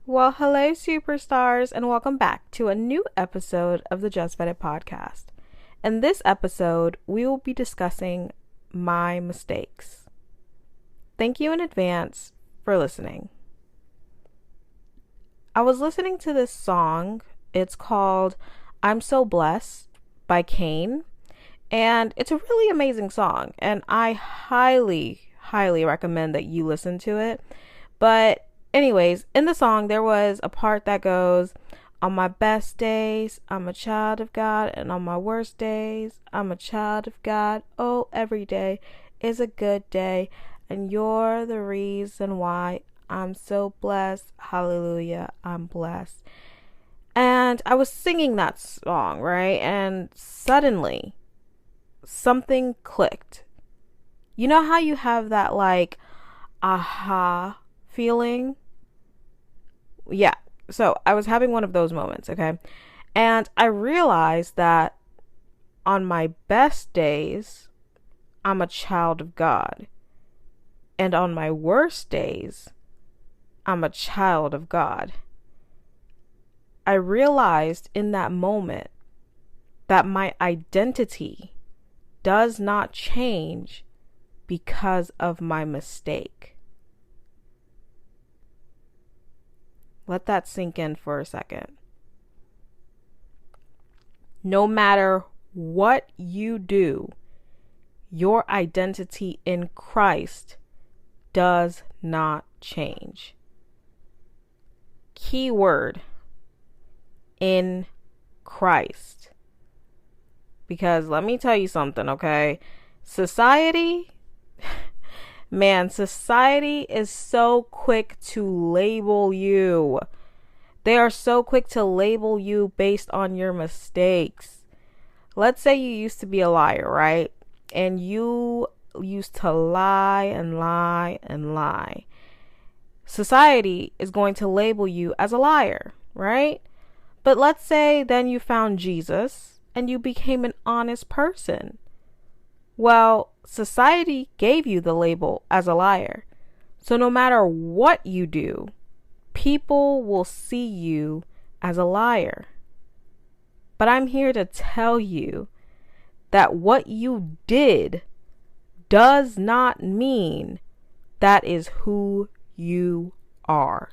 Well, hello, superstars, and welcome back to a new episode of the JustVedIt podcast. In this episode, we will be discussing my mistakes. Thank you in advance for listening. I was listening to this song. It's called I'm So Blessed by Kane, and it's a really amazing song, and I highly recommend that you listen to it. But anyways, in the song, there was a part that goes, on my best days, I'm a child of God, and on my worst days, I'm a child of God. Oh, every day is a good day, and you're the reason why I'm so blessed. Hallelujah, I'm blessed. And I was singing that song, right? And suddenly, something clicked. You know how you have that, like, aha feeling? Yeah. So I was having one of those moments, okay? And I realized that on my best days, I'm a child of God. And on my worst days, I'm a child of God. I realized in that moment that my identity does not change because of my mistake. Let that sink in for a second. No matter what you do, your identity in Christ does not change. Key word, in Christ. Because let me tell you something, okay? Society is so quick to label you. They are so quick to label you based on your mistakes. Let's say you used to be a liar, right? And you used to lie and lie and lie. Society is going to label you as a liar, right? But let's say then you found Jesus and you became an honest person. Well, society gave you the label as a liar. So no matter what you do, people will see you as a liar. But I'm here to tell you that what you did does not mean that is who you are.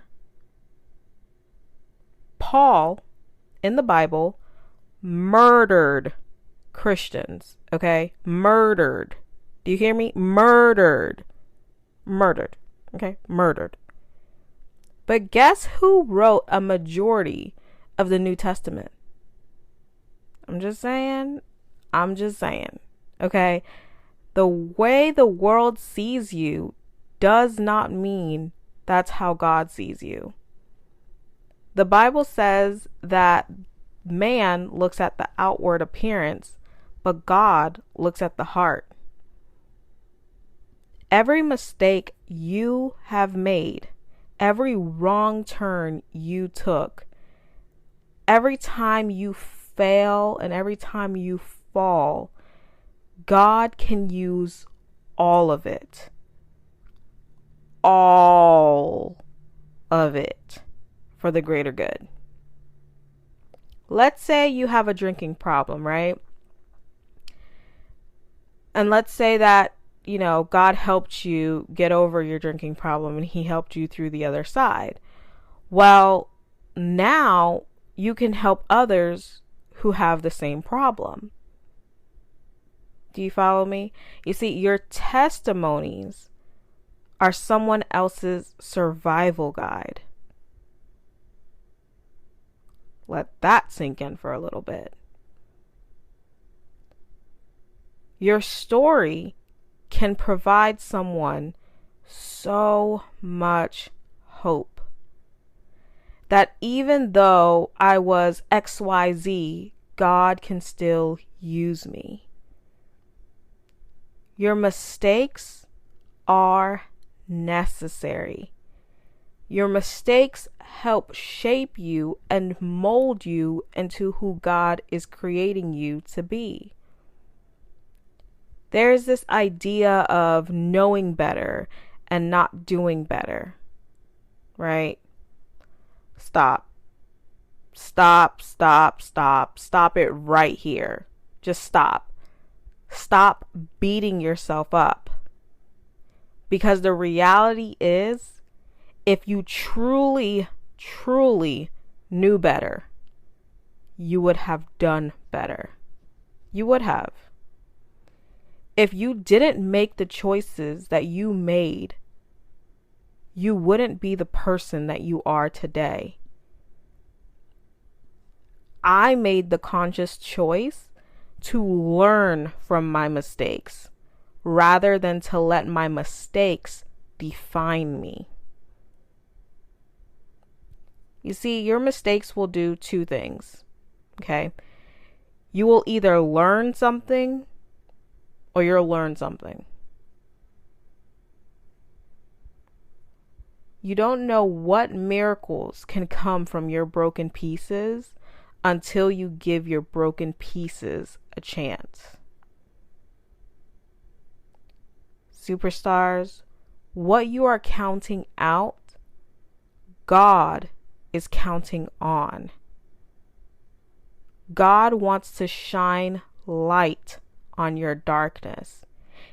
Paul, in the Bible, murdered Christians, okay? Murdered. Do you hear me? Murdered. Okay? Murdered. But guess who wrote a majority of the New Testament? I'm just saying. Okay? The way the world sees you does not mean that's how God sees you. The Bible says that man looks at the outward appearance, but God looks at the heart. Every mistake you have made, every wrong turn you took, every time you fail and every time you fall, God can use all of it. All of it for the greater good. Let's say you have a drinking problem, right? And let's say that, God helped you get over your drinking problem and he helped you through the other side. Well, now you can help others who have the same problem. Do you follow me? You see, your testimonies are someone else's survival guide. Let that sink in for a little bit. Your story can provide someone so much hope that even though I was XYZ, God can still use me. Your mistakes are necessary. Your mistakes help shape you and mold you into who God is creating you to be. There's this idea of knowing better and not doing better, right? Stop. Stop, stop, stop. Stop it right here. Just stop. Stop beating yourself up. Because the reality is, if you truly, truly knew better, you would have done better. You would have. If you didn't make the choices that you made, you wouldn't be the person that you are today. I made the conscious choice to learn from my mistakes rather than to let my mistakes define me. You see, your mistakes will do two things, okay? You will either learn something or you'll learn something. You don't know what miracles can come from your broken pieces until you give your broken pieces a chance. Superstars, what you are counting out, God is counting on. God wants to shine light on your darkness.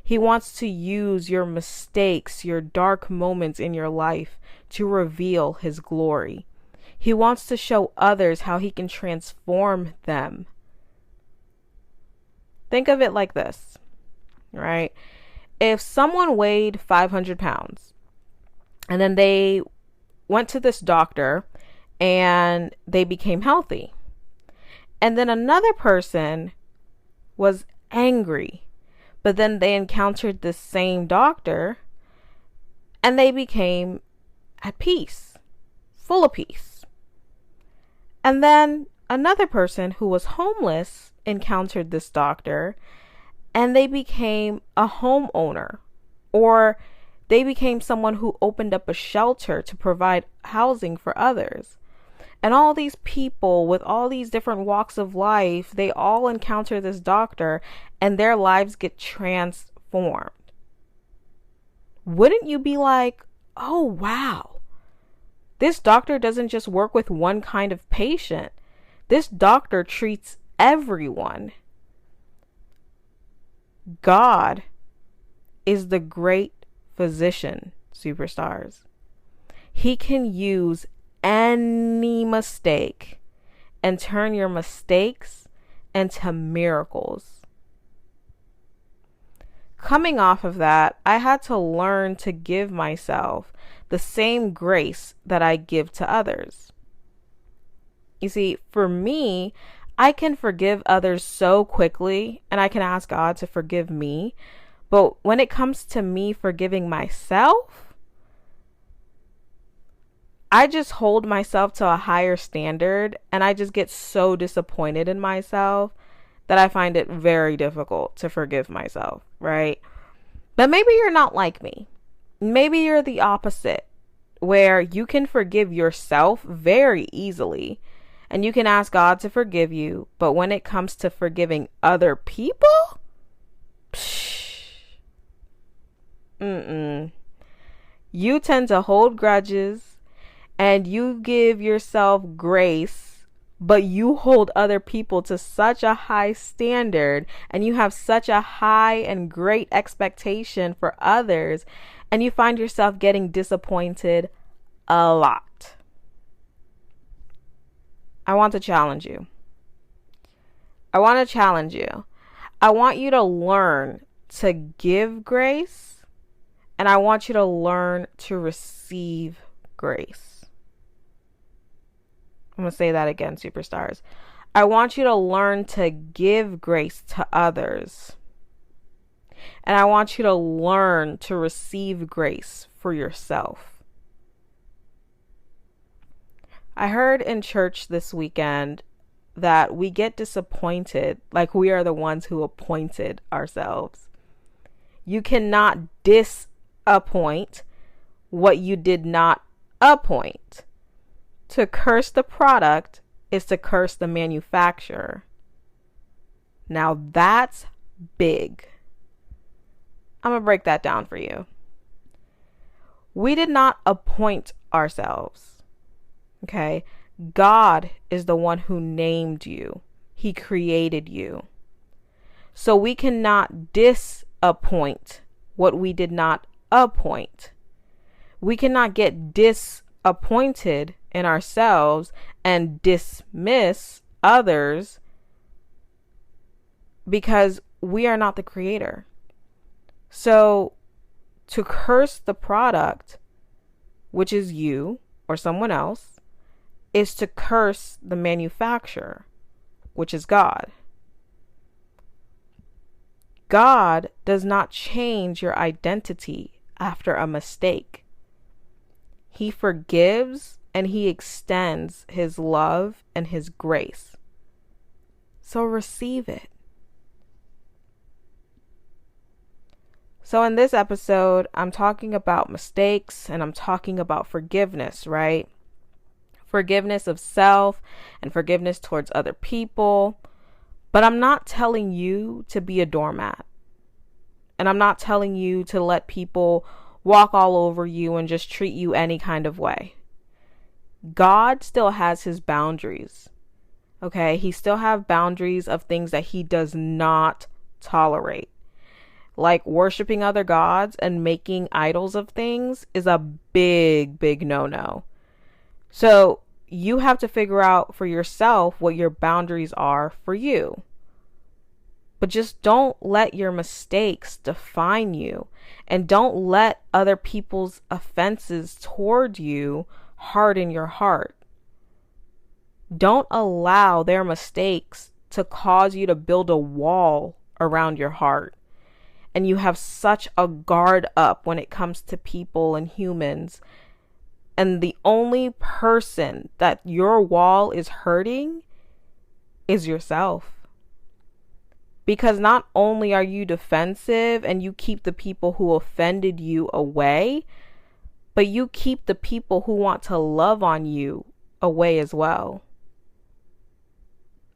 He wants to use your mistakes, your dark moments in your life to reveal His glory. He wants to show others how He can transform them. Think of it like this, right? If someone weighed 500 pounds and then they went to this doctor and they became healthy, and then another person was angry, but then they encountered this same doctor and they became at peace, full of peace. And then another person who was homeless encountered this doctor and they became a homeowner, or they became someone who opened up a shelter to provide housing for others. And all these people with all these different walks of life, they all encounter this doctor and their lives get transformed. Wouldn't you be like, oh wow, this doctor doesn't just work with one kind of patient. This doctor treats everyone. God is the great physician, superstars. He can use any mistake and turn your mistakes into miracles. Coming off of that, I had to learn to give myself the same grace that I give to others. You see, for me, I can forgive others so quickly and I can ask God to forgive me. But when it comes to me forgiving myself, I just hold myself to a higher standard and I just get so disappointed in myself that I find it very difficult to forgive myself, right? But maybe you're not like me. Maybe you're the opposite, where you can forgive yourself very easily and you can ask God to forgive you. But when it comes to forgiving other people, you tend to hold grudges and you give yourself grace, but you hold other people to such a high standard and you have such a high and great expectation for others, and you find yourself getting disappointed a lot. I want to challenge you. I want you to learn to give grace, and I want you to learn to receive grace. I'm going to say that again, superstars. I want you to learn to give grace to others. And I want you to learn to receive grace for yourself. I heard in church this weekend that we get disappointed like we are the ones who appointed ourselves. You cannot disappoint what you did not appoint. To curse the product is to curse the manufacturer. Now that's big. I'm going to break that down for you. We did not appoint ourselves. Okay? God is the one who named you. He created you. So we cannot disappoint what we did not appoint. We cannot get disappointed in ourselves and dismiss others because we are not the creator. So to curse the product, which is you or someone else, is to curse the manufacturer, which is God. God does not change your identity after a mistake. He forgives and he extends his love and his grace. So receive it. So in this episode, I'm talking about mistakes and I'm talking about forgiveness, right? Forgiveness of self and forgiveness towards other people. But I'm not telling you to be a doormat. And I'm not telling you to let people walk all over you and just treat you any kind of way. God still has his boundaries. Okay? He still has boundaries of things that he does not tolerate. Like worshiping other gods and making idols of things is a big, big no-no. So you have to figure out for yourself what your boundaries are for you. But just don't let your mistakes define you. And don't let other people's offenses toward you harden your heart. Don't allow their mistakes to cause you to build a wall around your heart. And you have such a guard up when it comes to people and humans. And the only person that your wall is hurting is yourself. Because not only are you defensive and you keep the people who offended you away, but you keep the people who want to love on you away as well.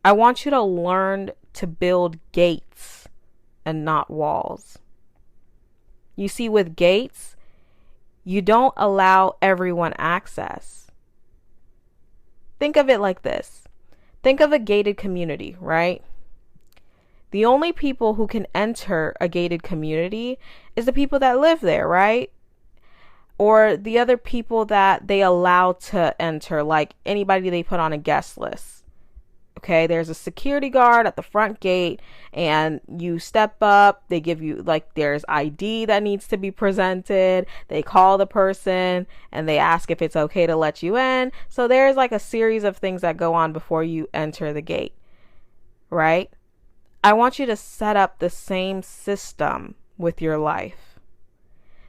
I want you to learn to build gates and not walls. You see, with gates, you don't allow everyone access. Think of it like this. Think of a gated community, right? The only people who can enter a gated community is the people that live there, right? Or the other people that they allow to enter, like anybody they put on a guest list. Okay, there's a security guard at the front gate and you step up, they give you, like, there's ID that needs to be presented. They call the person and they ask if it's okay to let you in. So there's like a series of things that go on before you enter the gate, right? I want you to set up the same system with your life.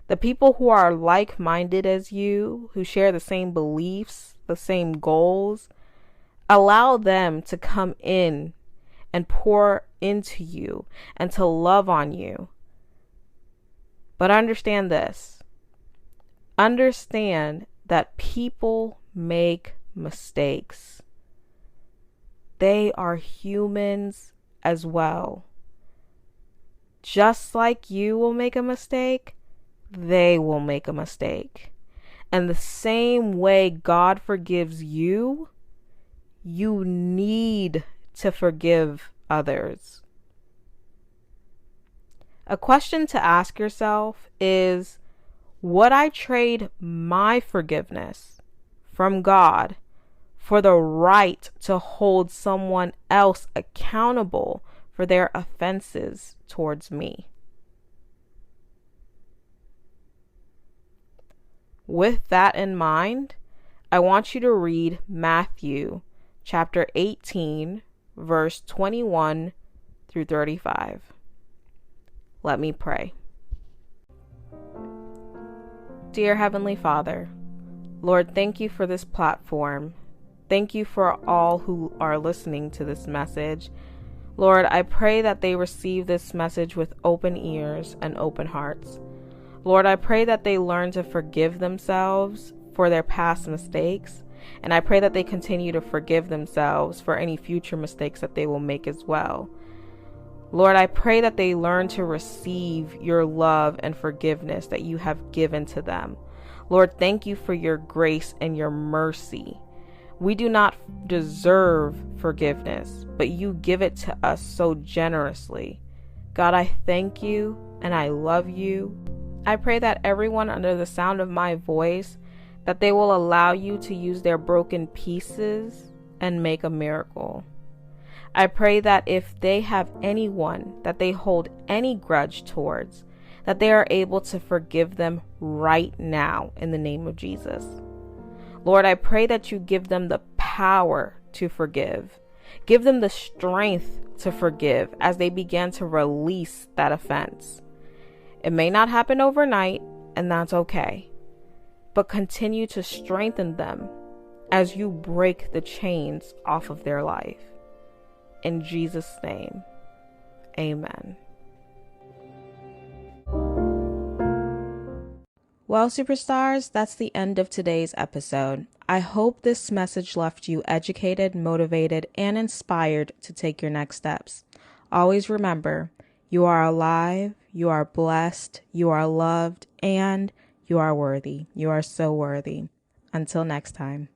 The people who are like-minded as you, who share the same beliefs, the same goals, allow them to come in and pour into you and to love on you. But understand this. Understand that people make mistakes. They are humans as well. Just like you will make a mistake, they will make a mistake. And the same way God forgives you, you need to forgive others. A question to ask yourself is, would I trade my forgiveness from God for the right to hold someone else accountable for their offenses towards me? With that in mind, I want you to read Matthew chapter 18, verse 21 through 35. Let me pray. Dear Heavenly Father, Lord, thank you for this platform. Thank you for all who are listening to this message. Lord, I pray that they receive this message with open ears and open hearts. Lord, I pray that they learn to forgive themselves for their past mistakes. And I pray that they continue to forgive themselves for any future mistakes that they will make as well. Lord, I pray that they learn to receive your love and forgiveness that you have given to them. Lord, thank you for your grace and your mercy. We do not deserve forgiveness, but you give it to us so generously. God, I thank you and I love you. I pray that everyone under the sound of my voice, that they will allow you to use their broken pieces and make a miracle. I pray that if they have anyone that they hold any grudge towards, that they are able to forgive them right now in the name of Jesus. Lord, I pray that you give them the power to forgive. Give them the strength to forgive as they begin to release that offense. It may not happen overnight, and that's okay. But continue to strengthen them as you break the chains off of their life. In Jesus' name, amen. Well, superstars, that's the end of today's episode. I hope this message left you educated, motivated, and inspired to take your next steps. Always remember, you are alive, you are blessed, you are loved, and you are worthy. You are so worthy. Until next time.